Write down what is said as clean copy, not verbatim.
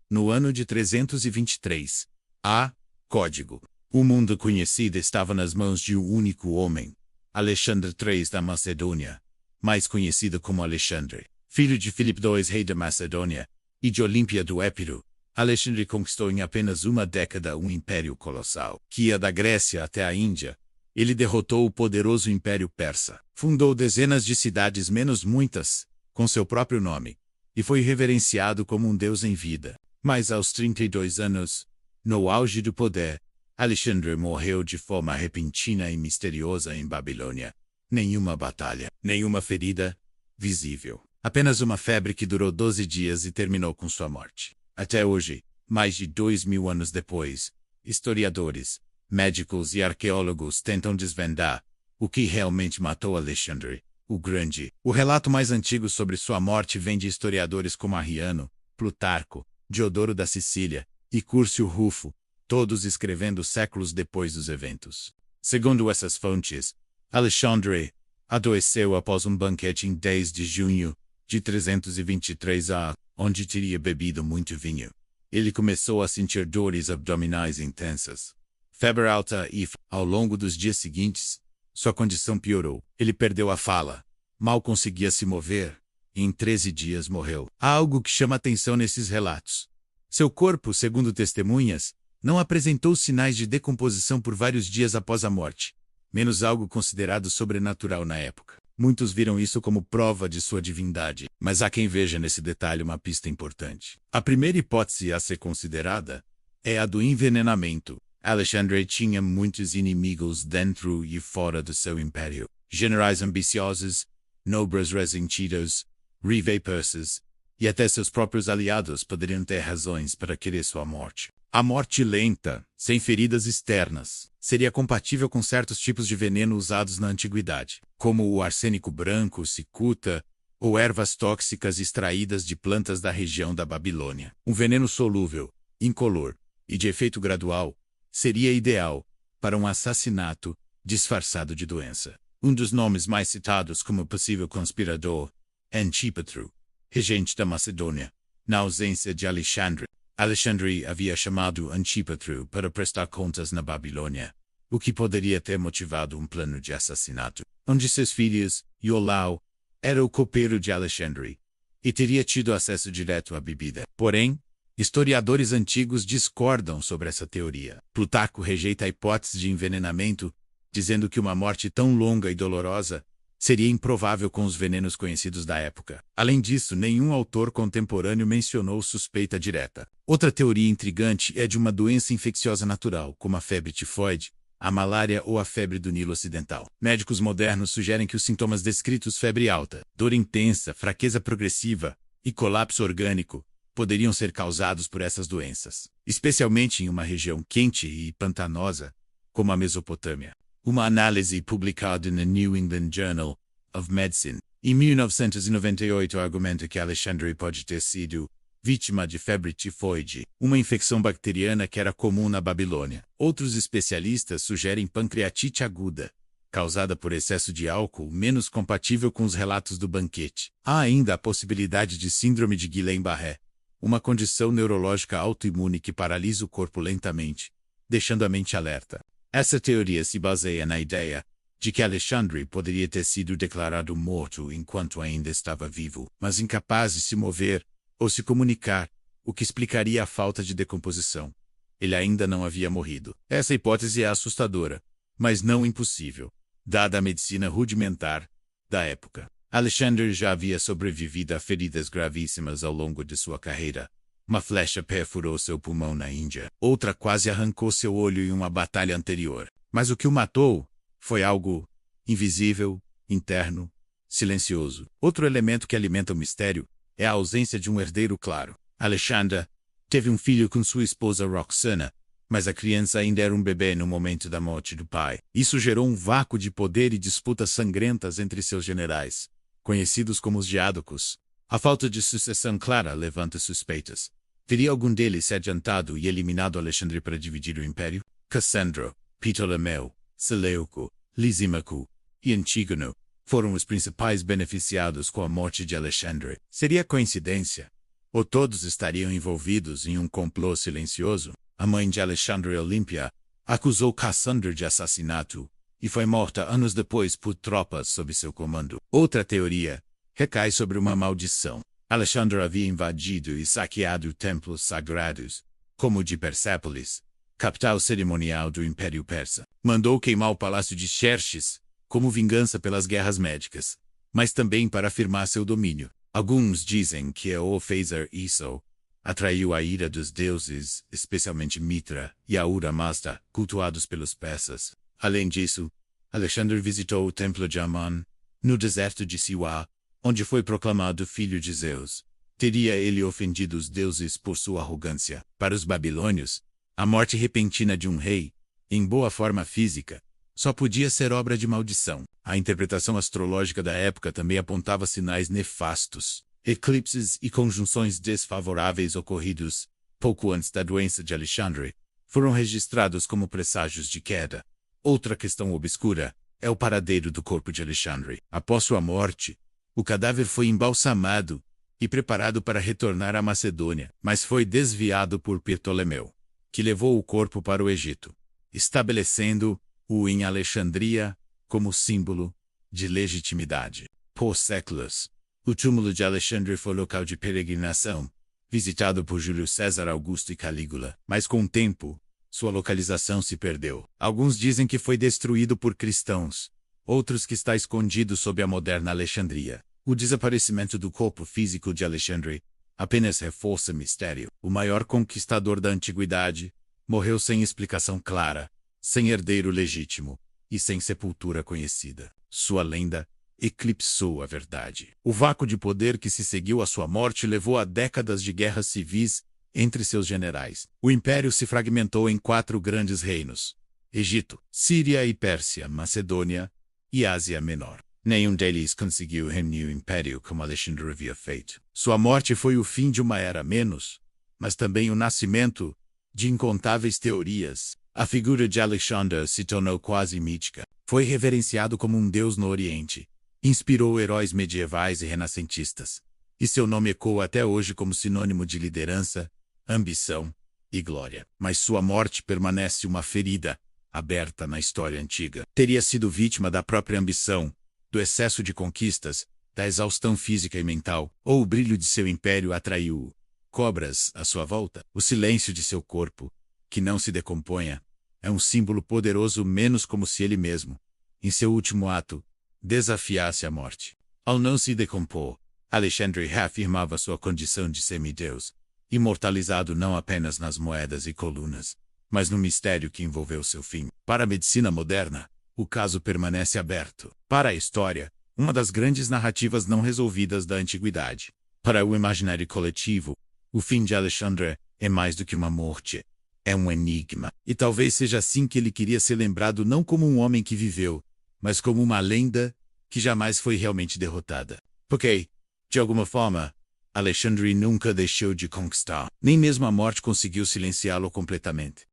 no ano de 323 a. Código. O mundo conhecido estava nas mãos de um único homem, Alexandre III da Macedônia, mais conhecido como Alexandre, filho de Filipe II, rei da Macedônia, e de Olímpia do Épiro. Alexandre conquistou em apenas uma década um império colossal, que ia da Grécia até a Índia. Ele derrotou o poderoso Império Persa, fundou dezenas de cidades menos muitas, com seu próprio nome, e foi reverenciado como um deus em vida. Mas aos 32 anos, no auge do poder, Alexandre morreu de forma repentina e misteriosa em Babilônia. Nenhuma batalha, nenhuma ferida visível. Apenas uma febre que durou 12 dias e terminou com sua morte. Até hoje, mais de 2000 anos depois, historiadores, médicos e arqueólogos tentam desvendar o que realmente matou Alexandre o Grande. O relato mais antigo sobre sua morte vem de historiadores como Arriano, Plutarco, Diodoro da Sicília e Cúrcio Rufo, todos escrevendo séculos depois dos eventos. Segundo essas fontes, Alexandre adoeceu após um banquete em 10 de junho de 323 a, onde teria bebido muito vinho. Ele começou a sentir dores abdominais intensas, febre alta e, ao longo dos dias seguintes, sua condição piorou. Ele perdeu a fala, mal conseguia se mover, e em 13 dias morreu. Há algo que chama atenção nesses relatos. Seu corpo, segundo testemunhas, não apresentou sinais de decomposição por vários dias após a morte, menos algo considerado sobrenatural na época. Muitos viram isso como prova de sua divindade, mas há quem veja nesse detalhe uma pista importante. A primeira hipótese a ser considerada é a do envenenamento. Alexandre tinha muitos inimigos dentro e fora do seu império. Generais ambiciosos, nobres ressentidos, rivais persas, e até seus próprios aliados poderiam ter razões para querer sua morte. A morte lenta, sem feridas externas, seria compatível com certos tipos de veneno usados na antiguidade, como o arsênico branco, cicuta, ou ervas tóxicas extraídas de plantas da região da Babilônia. Um veneno solúvel, incolor e de efeito gradual seria ideal para um assassinato disfarçado de doença. Um dos nomes mais citados como possível conspirador é Antípatro, regente da Macedônia. Na ausência de Alexandre, Alexandre havia chamado Antípatro para prestar contas na Babilônia, o que poderia ter motivado um plano de assassinato. Um de seus filhos, Iolau, era o copeiro de Alexandre e teria tido acesso direto à bebida. Porém, historiadores antigos discordam sobre essa teoria. Plutarco rejeita a hipótese de envenenamento, dizendo que uma morte tão longa e dolorosa seria improvável com os venenos conhecidos da época. Além disso, nenhum autor contemporâneo mencionou suspeita direta. Outra teoria intrigante é de uma doença infecciosa natural, como a febre tifoide, a malária ou a febre do Nilo Ocidental. Médicos modernos sugerem que os sintomas descritos, febre alta, dor intensa, fraqueza progressiva e colapso orgânico, poderiam ser causados por essas doenças, especialmente em uma região quente e pantanosa, como a Mesopotâmia. Uma análise publicada no New England Journal of Medicine, em 1998, argumenta que Alexandre pode ter sido vítima de febre tifoide, uma infecção bacteriana que era comum na Babilônia. Outros especialistas sugerem pancreatite aguda, causada por excesso de álcool, menos compatível com os relatos do banquete. Há ainda a possibilidade de síndrome de Guillain-Barré, uma condição neurológica autoimune que paralisa o corpo lentamente, deixando a mente alerta. Essa teoria se baseia na ideia de que Alexandre poderia ter sido declarado morto enquanto ainda estava vivo, mas incapaz de se mover ou se comunicar, o que explicaria a falta de decomposição. Ele ainda não havia morrido. Essa hipótese é assustadora, mas não impossível, dada a medicina rudimentar da época. Alexandre já havia sobrevivido a feridas gravíssimas ao longo de sua carreira. Uma flecha perfurou seu pulmão na Índia. Outra quase arrancou seu olho em uma batalha anterior. Mas o que o matou foi algo invisível, interno, silencioso. Outro elemento que alimenta o mistério é a ausência de um herdeiro claro. Alexandre teve um filho com sua esposa Roxana, mas a criança ainda era um bebê no momento da morte do pai. Isso gerou um vácuo de poder e disputas sangrentas entre seus generais, conhecidos como os diádocos. A falta de sucessão clara levanta suspeitas. Teria algum deles se adiantado e eliminado Alexandre para dividir o império? Cassandro, Ptolomeu, Seleuco, Lisímaco e Antígono foram os principais beneficiados com a morte de Alexandre. Seria coincidência? Ou todos estariam envolvidos em um complô silencioso? A mãe de Alexandre, Olímpia, acusou Cassandra de assassinato e foi morta anos depois por tropas sob seu comando. Outra teoria recai sobre uma maldição. Alexandre havia invadido e saqueado templos sagrados, como o de Persépolis, capital cerimonial do Império Persa. Mandou queimar o palácio de Xerxes, como vingança pelas guerras médicas, mas também para afirmar seu domínio. Alguns dizem que ao fazer isso, atraiu a ira dos deuses, especialmente Mitra e Ahura Mazda, cultuados pelos persas. Além disso, Alexandre visitou o templo de Amon, no deserto de Siwa, onde foi proclamado filho de Zeus. Teria ele ofendido os deuses por sua arrogância? Para os babilônios, a morte repentina de um rei, em boa forma física, só podia ser obra de maldição. A interpretação astrológica da época também apontava sinais nefastos. Eclipses e conjunções desfavoráveis ocorridos pouco antes da doença de Alexandre foram registrados como presságios de queda. Outra questão obscura é o paradeiro do corpo de Alexandre. Após sua morte, o cadáver foi embalsamado e preparado para retornar à Macedônia, mas foi desviado por Ptolomeu, que levou o corpo para o Egito, estabelecendo-o em Alexandria como símbolo de legitimidade. Por séculos, o túmulo de Alexandre foi local de peregrinação, visitado por Júlio César Augusto e Calígula, mas com o tempo, sua localização se perdeu. Alguns dizem que foi destruído por cristãos, outros que está escondido sob a moderna Alexandria. O desaparecimento do corpo físico de Alexandre apenas reforça o mistério. O maior conquistador da antiguidade morreu sem explicação clara, sem herdeiro legítimo e sem sepultura conhecida. Sua lenda eclipsou a verdade. O vácuo de poder que se seguiu à sua morte levou a décadas de guerras civis entre seus generais. O império se fragmentou em 4 grandes reinos: Egito, Síria e Pérsia, Macedônia e Ásia Menor. Nenhum deles conseguiu reunir o império como Alexandre havia feito. Sua morte foi o fim de uma era menos, mas também o nascimento de incontáveis teorias. A figura de Alexandre se tornou quase mítica. Foi reverenciado como um deus no Oriente. Inspirou heróis medievais e renascentistas. E seu nome ecoa até hoje como sinônimo de liderança, ambição e glória. Mas sua morte permanece uma ferida aberta na história antiga. Teria sido vítima da própria ambição, do excesso de conquistas, da exaustão física e mental, ou o brilho de seu império atraiu cobras à sua volta? O silêncio de seu corpo, que não se decomponha, é um símbolo poderoso, menos como se ele mesmo, em seu último ato, desafiasse a morte. Ao não se decompor, Alexandre reafirmava sua condição de semideus, imortalizado não apenas nas moedas e colunas, mas no mistério que envolveu seu fim. Para a medicina moderna, o caso permanece aberto. Para a história, uma das grandes narrativas não resolvidas da antiguidade. Para o imaginário coletivo, o fim de Alexandre é mais do que uma morte. É um enigma. E talvez seja assim que ele queria ser lembrado, não como um homem que viveu, mas como uma lenda que jamais foi realmente derrotada. Porque, de alguma forma, Alexandre nunca deixou de conquistar. Nem mesmo a morte conseguiu silenciá-lo completamente.